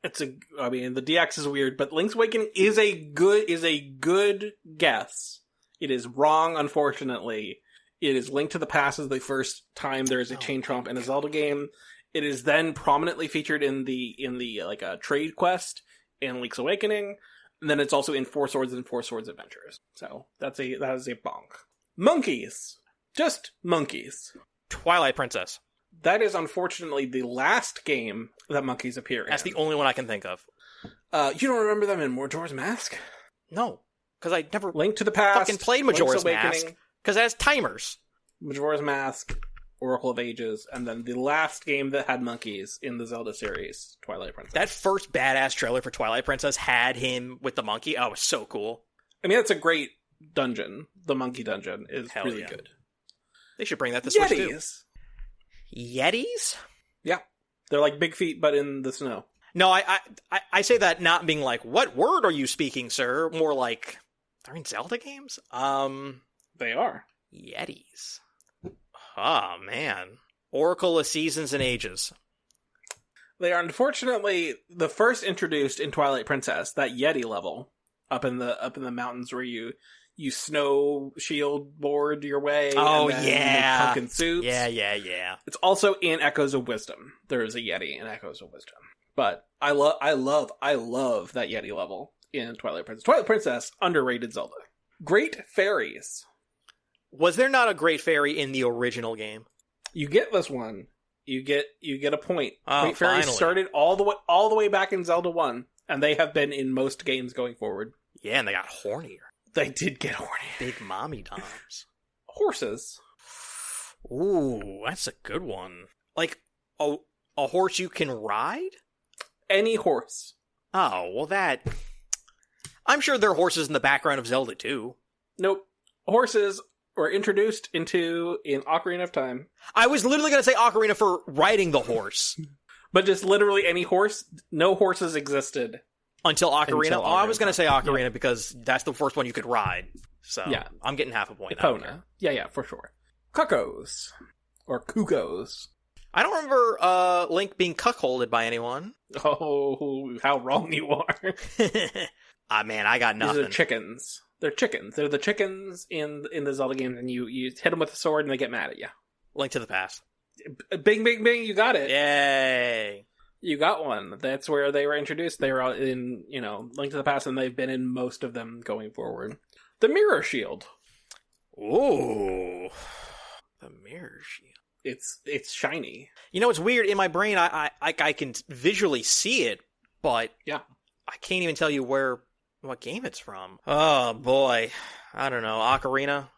The DX is weird, but Link's Awakening is a good guess. It is wrong, unfortunately. It is Link to the Past is the first time there is a Chain Chomp in a Zelda game. It is then prominently featured in the like a trade quest in Link's Awakening, and then it's also in Four Swords and Four Swords Adventures. So that is a bonk. Monkeys, just monkeys. Twilight Princess. That is unfortunately the last game that monkeys appear in. That's the only one I can think of. You don't remember them in Majora's Mask? No, because I never Link to the Past. Fucking played Majora's Mask. Because it has timers. Majora's Mask, Oracle of Ages, and then the last game that had monkeys in the Zelda series, Twilight Princess. That first badass trailer for Twilight Princess had him with the monkey. Oh, it was so cool. I mean, that's a great dungeon. The monkey dungeon is Hell really yeah. good. They should bring that to Switch too. Yetis. Yetis? Yeah. They're like Big Feet, but in the snow. No, I say that not being like, what word are you speaking, sir? More like, they're in Zelda games? They are. Yetis. Oh, man. Oracle of Seasons and Ages. They are unfortunately the first introduced in Twilight Princess, that Yeti level up in the mountains where you snow shield board your way. Oh, and then yeah. make pumpkin suits. Yeah. It's also in Echoes of Wisdom. There is a Yeti in Echoes of Wisdom. But I love that Yeti level in Twilight Princess. Twilight Princess, underrated Zelda. Great Fairies. Was there not a Great Fairy in the original game? You get this one. You get a point. Oh, Great Fairies finally. started all the way back in Zelda 1, and they have been in most games going forward. Yeah, and they got hornier. They did get horny. Big mommy doms. Horses. Ooh, that's a good one. Like, a horse you can ride? Any horse. Oh, well that... I'm sure there are horses in the background of Zelda too. Nope. Horses were introduced in Ocarina of Time. I was literally going to say Ocarina for riding the horse. But just literally any horse. No horses existed. Until Ocarina? Until I was going to say Ocarina yeah. because that's the first one you could ride. So, yeah. I'm getting half a point. Epona. Yeah, for sure. Cuckoos. Or Cuckoos. I don't remember Link being cuckolded by anyone. Oh, how wrong you are. Man, I got nothing. These are chickens. They're chickens. They're the chickens in the Zelda games, and you hit them with a sword, and they get mad at you. Link to the Past. Bing, bing, bing, you got it. Yay. You got one. That's where they were introduced. They were in, Link to the Past, and they've been in most of them going forward. The Mirror Shield. Ooh. The Mirror Shield. It's shiny. It's weird. In my brain, I can visually see it, but yeah, I can't even tell you what game it's from. Oh, boy. I don't know. Ocarina?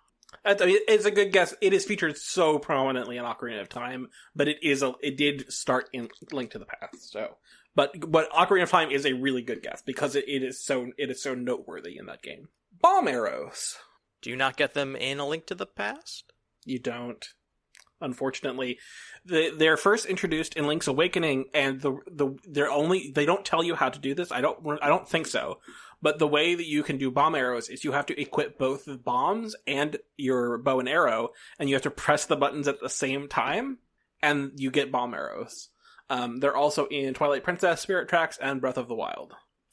It's a good guess. It is featured so prominently in Ocarina of Time, but it did start in Link to the Past. So, but Ocarina of Time is a really good guess because it is so noteworthy in that game. Bomb arrows. Do you not get them in A Link to the Past? You don't. Unfortunately, they're first introduced in Link's Awakening, and they don't tell you how to do this. I don't think so. But the way that you can do bomb arrows is you have to equip both the bombs and your bow and arrow, and you have to press the buttons at the same time, and you get bomb arrows. They're also in Twilight Princess, Spirit Tracks, and Breath of the Wild.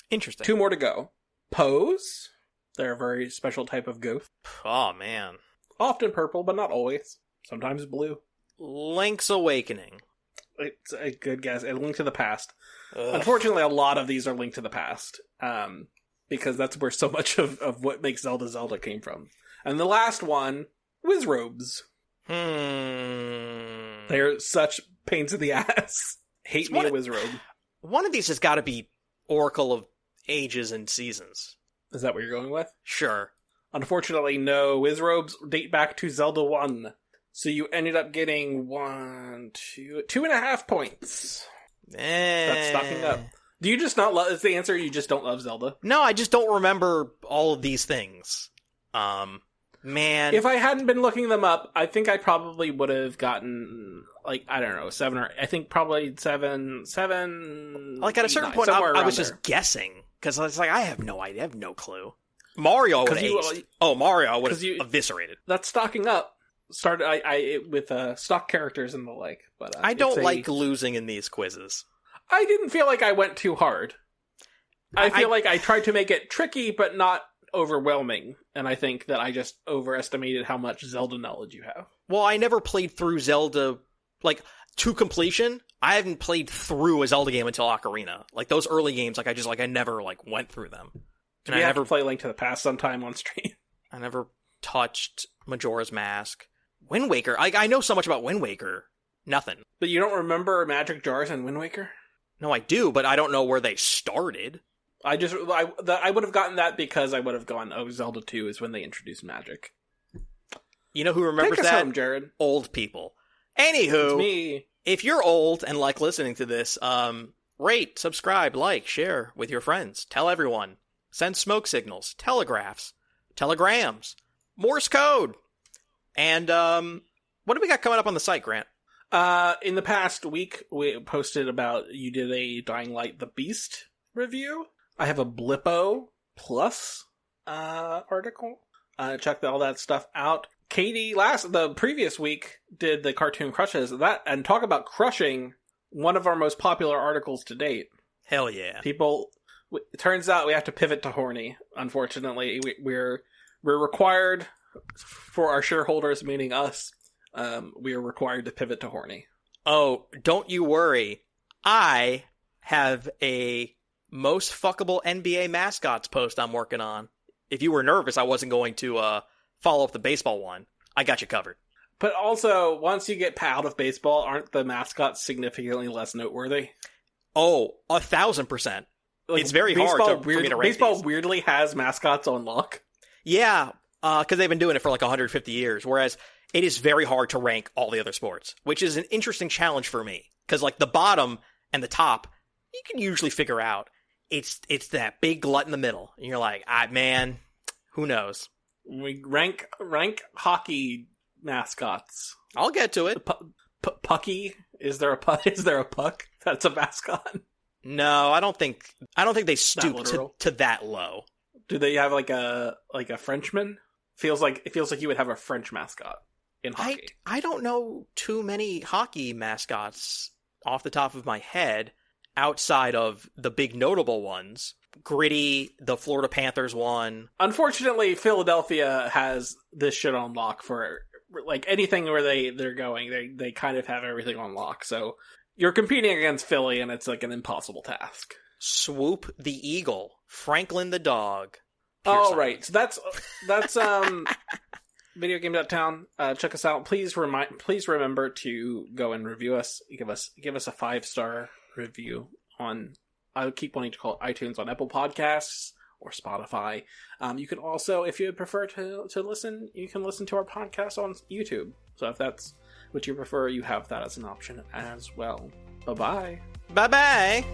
Interesting. 2 more to go. Pose. They're a very special type of ghost. Oh, man. Often purple, but not always. Sometimes blue. Link's Awakening. It's a good guess. And Link to the Past. Ugh. Unfortunately, a lot of these are Link to the Past. Because that's where so much of what makes Zelda came from. And the last one, Wizrobes. They're such pains in the ass. Hate me a Wizrobe. One of these has got to be Oracle of Ages and Seasons. Is that what you're going with? Sure. Unfortunately, no. Wizrobes date back to Zelda 1. So you ended up getting 2.5 points. That's stocking up. Do you just not love... Is the answer you just don't love Zelda? No, I just don't remember all of these things. Man. If I hadn't been looking them up, I think I probably would have gotten, like, I don't know, 7 or... I think probably 7... Like, at a certain point, I was just guessing. Because I was like, I have no idea. I have no clue. Mario would have Mario would have eviscerated. That's stocking up. Started with stock characters and the like. But I don't like losing in these quizzes. I didn't feel like I went too hard. I feel like I tried to make it tricky, but not overwhelming. And I think that I just overestimated how much Zelda knowledge you have. Well, I never played through Zelda, like, to completion. I haven't played through a Zelda game until Ocarina. Like, those early games, like, I never, like, went through them. And I never play Link to the Past sometime on stream. I never touched Majora's Mask. Wind Waker. I know so much about Wind Waker. Nothing. But you don't remember Magic Jars and Wind Waker? No, I do, but I don't know where they started. I would have gotten that because I would have gone, Zelda 2 is when they introduced magic. You know who remembers Take us that? Home, Jared. Old people. Anywho, it's me. If you're old and like listening to this, rate, subscribe, like, share with your friends. Tell everyone. Send smoke signals, telegraphs, telegrams, Morse code. And what do we got coming up on the site, Grant? In the past week, we posted about you did a Dying Light the Beast review. I have a Blippo Plus article. Check all that stuff out. Katie, the previous week, did the Cartoon Crushes. And talk about crushing one of our most popular articles to date. Hell yeah. It turns out we have to pivot to horny, unfortunately. We're required, for our shareholders, meaning us, we are required to pivot to horny. Oh, don't you worry. I have a most fuckable NBA mascots post I'm working on. If you were nervous I wasn't going to follow up the baseball one, I got you covered. But also, once you get out of baseball, aren't the mascots significantly less noteworthy? Oh, 1,000%. Like, it's very hard for me to rank baseball these. Weirdly has mascots on lock. Yeah, because they've been doing it for like 150 years, whereas it is very hard to rank all the other sports, which is an interesting challenge for me. Because like the bottom and the top, you can usually figure out. It's that big glut in the middle. And you're like, man, who knows? We rank hockey mascots. I'll get to it. Pucky? Is there a puck? That's a mascot. No, I don't think they stoop to that low. Do they have like a Frenchman? Feels like you would have a French mascot in hockey. I don't know too many hockey mascots off the top of my head outside of the big notable ones. Gritty, the Florida Panthers one. Unfortunately, Philadelphia has this shit on lock for like anything where they're going. They kind of have everything on lock. So you're competing against Philly, and it's like an impossible task. Swoop the Eagle, Franklin the Dog. Oh, right. So that's videogame.town. Check us out. Please remember to go and review us. Give us a 5-star review on, I keep wanting to call it iTunes, on Apple Podcasts or Spotify. You can also, if you prefer to listen, you can listen to our podcast on YouTube. So if that's what you prefer, you have that as an option as well. Bye-bye. Bye-bye.